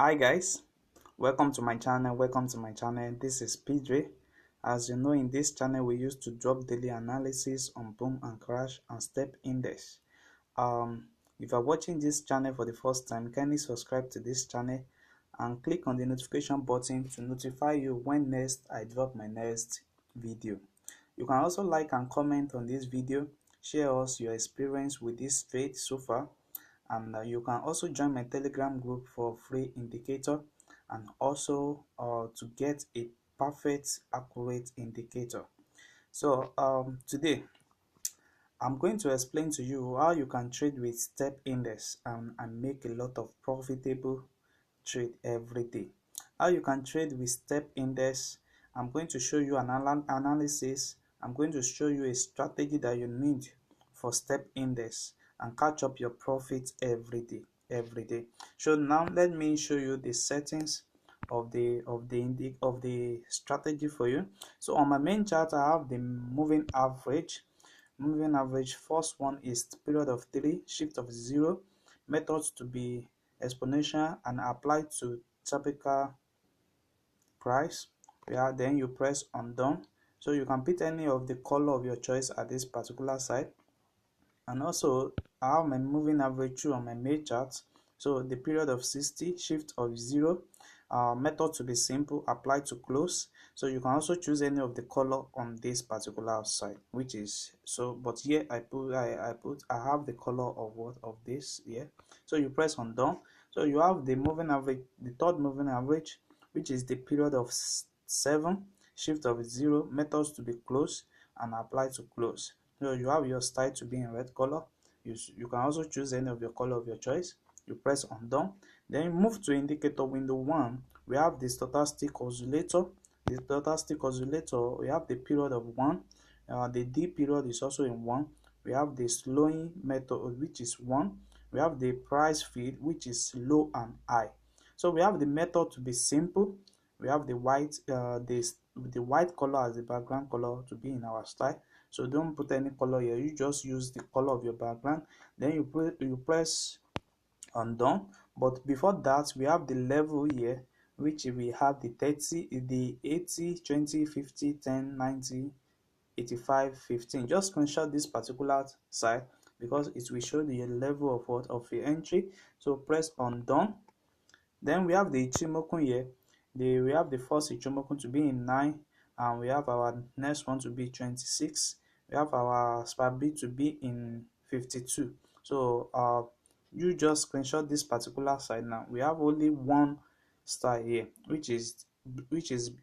Hi guys, welcome to my channel. This is PJ. As you know, in this channel we used to drop daily analysis on boom and crash and step index. If you're watching this channel for the first time, kindly subscribe to this channel and click on the notification button to notify you when next I drop my next video. You can also like and comment on this video, share us your experience with this trade so far, and you can also join my Telegram group for free indicator and also to get a perfect accurate indicator. So today I'm going to explain to you how you can trade with step index and make a lot of profitable trade every day. How you can trade with step index. I'm going to show you an analysis. I'm going to show you a strategy that you need for step index and catch up your profits every day. So now let me show you the settings of the strategy for you. So on my main chart I have the moving average. First one is period of 3, shift of 0, methods to be exponential and apply to typical price. Yeah, then you press on done. So you can pick any of the color of your choice at this particular side. And also I have my moving average too on my main chart. So the period of 60, shift of 0, method to be simple, apply to close. So you can also choose any of the color on this particular side, which is so, but here I have the color of what of this here. So you press on done. So you have the moving average, the third moving average, which is the period of 7, shift of 0, methods to be close and apply to close. So you have your style to be in red color. You can also choose any of your color of your choice. You press on done. Then you move to indicator window 1. We have the stochastic oscillator. The stochastic oscillator, we have the period of 1. The D period is also in 1. We have the slowing method, which is 1. We have the price feed, which is low and high. So we have the method to be simple. We have the white the white color as the background color to be in our style. So don't put any color here, you just use the color of your background. Then you press on done. But before that, we have the level here, which we have the 30, the 80, 20, 50, 10, 90, 85, 15. Just screenshot this particular side because it will show the level of what of your entry. So press on done. Then we have the Ichimoku here. We have the first Ichimoku to be in 9, and we have our next one to be 26. We have our SPAB to be in 52. So you just screenshot this particular side. Now we have only one style here, which is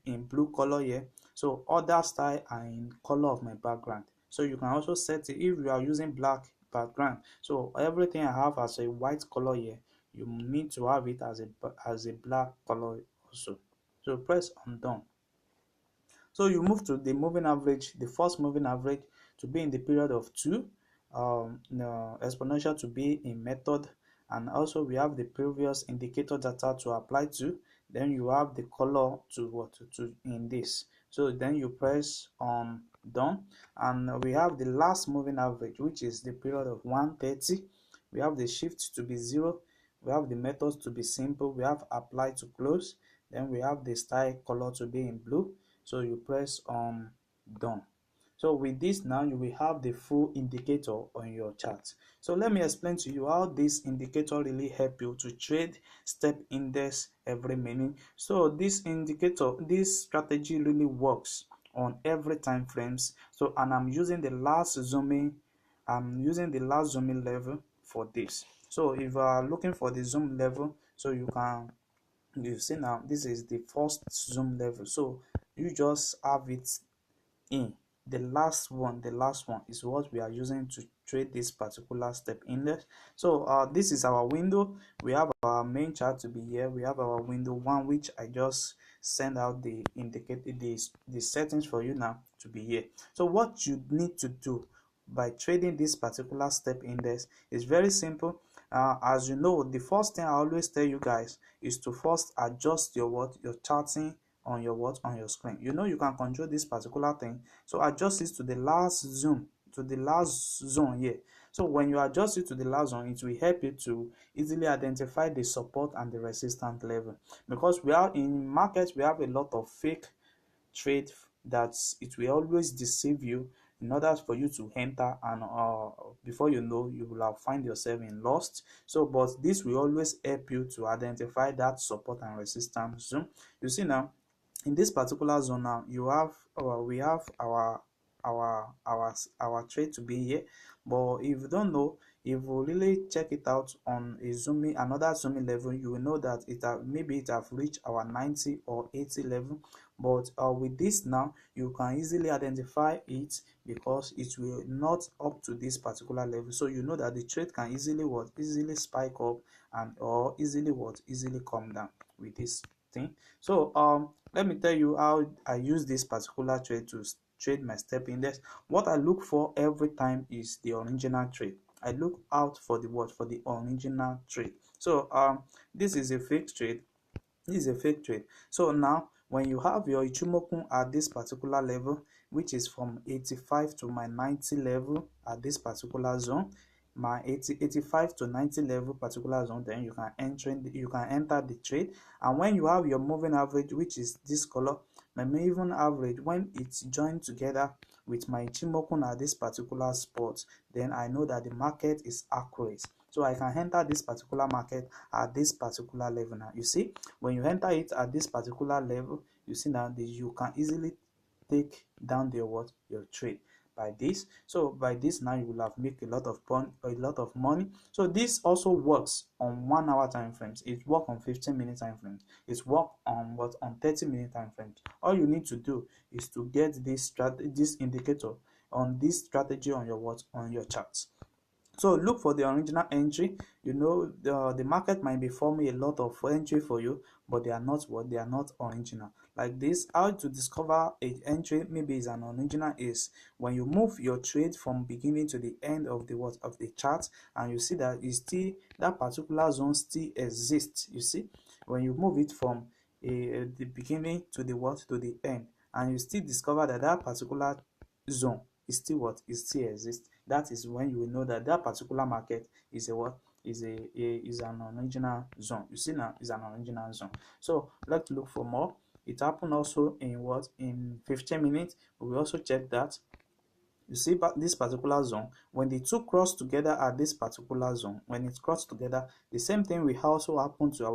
in blue color here. So other style are in color of my background. So you can also set it if you are using black background. So everything I have as a white color here, you need to have it as a black color also. So press on done. So you move to the moving average, the first moving average to be in the period of 2, exponential to be in method, and also we have the previous indicator data to apply to. Then you have the color to what to in this. So then you press on done, and we have the last moving average, which is the period of 130. We have the shift to be 0. We have the methods to be simple. We have apply to close. Then we have the style color to be in blue. So you press on done. So with this now you will have the full indicator on your chart. So let me explain to you how this indicator really help you to trade step index every minute. So this indicator, this strategy really works on every time frames. So and I'm using the last zooming level for this. So if you are looking for the zoom level, so you see now this is the first zoom level. So you just have it in the last one is what we are using to trade this particular step index. So this is our window. We have our main chart to be here. We have our window 1, which I just send out the the settings for you now to be here. So what you need to do by trading this particular step index is very simple. As you know, the first thing I always tell you guys is to first adjust your charting on your screen. You know, you can control this particular thing, so adjust it to the last zone here. So when you adjust it to the last zone, it will help you to easily identify the support and the resistance level, because we are in markets, we have a lot of fake trade that it will always deceive you in order for you to enter, and before you know, you will have find yourself in lost. So but this will always help you to identify that support and resistance zone. You see now, in this particular zone now, you have we have our trade to be here. But if you don't know, if you really check it out on a zooming, another zooming level, you will know that it have, maybe it have reached our 90 or 80 level. But with this now, you can easily identify it because it will not up to this particular level. So you know that the trade can easily easily spike up, and or easily come down with this thing. So let me tell you how I use this particular trade to trade my step index. What I look for every time is the original trade. I look out for the what? For the original trade. So this is a fake trade. This is a fake trade. So now when you have your Ichimoku at this particular level, which is from 85 to my 90 level at this particular zone, my 85 to 90 level particular zone, then you can enter the trade. And when you have your moving average, which is this color, my moving average, when it's joined together with my Ichimoku at this particular spot, then I know that the market is accurate. So I can enter this particular market at this particular level. Now you see, when you enter it at this particular level, you see now that you can easily take down your trade by this. So by this now you will have make a lot of money. So this also works on 1 hour time frames. It works on 15-minute time frames. It works on what? On 30-minute time frames. All you need to do is to get this indicator on this strategy on your on your charts. So look for the original entry. You know, the market might be forming a lot of entry for you, but they are not what? They are not original. Like this, how to discover a entry maybe is an original is when you move your trade from beginning to the end of the of the chart, and you see that is still that particular zone still exists. You see, when you move it from the beginning to the to the end, and you still discover that that particular zone is still is still exists, that is when you will know that that particular market is a is an original zone. You see now, is an original zone. So let's look for more. It happened also in in 15 minutes. We will also check that. You see, but this particular zone, when the two cross together at this particular zone, when it cross together, the same thing will also happen to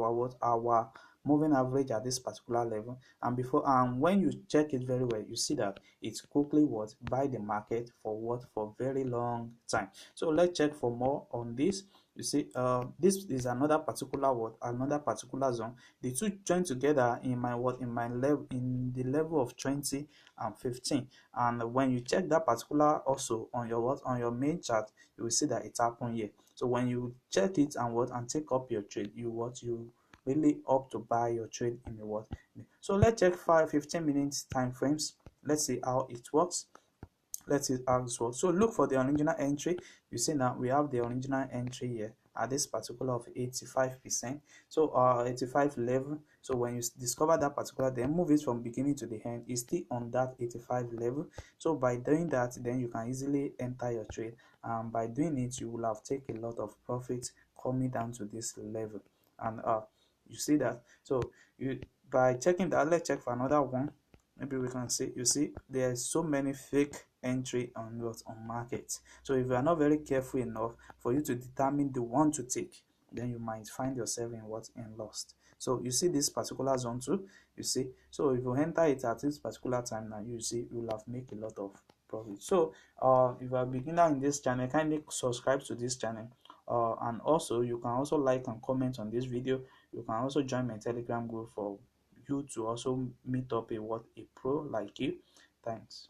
our moving average at this particular level. And when you check it very well, you see that it's quickly by the market for very long time. So let's check for more on this. You see, this is another particular zone. The two join together in my level, in the level of 20 and 15. And when you check that particular also on your on your main chart, you will see that it happened here. So when you check it and take up your trade, you really up to buy your trade in the So let's check 15 minutes time frames. Let's see how it works. Let's see how it works. So look for the original entry. You see now we have the original entry here at this particular of 85%. So 85 level. So when you discover that particular, then move it from beginning to the end, is still on that 85 level. So by doing that, then you can easily enter your trade. By doing it, you will have taken a lot of profit coming down to this level. And you see that. So you by checking that, let's check for another one. Maybe we can see, you see there's so many fake entry on market. So if you are not very careful enough for you to determine the one to take, then you might find yourself in lost. So you see this particular zone too, you see. So if you enter it at this particular time now, you see you will have make a lot of profit. So if you are a beginner in this channel, kindly subscribe to this channel. And also you can also like and comment on this video. You can also join my Telegram group for you to also meet up a pro like you. Thanks.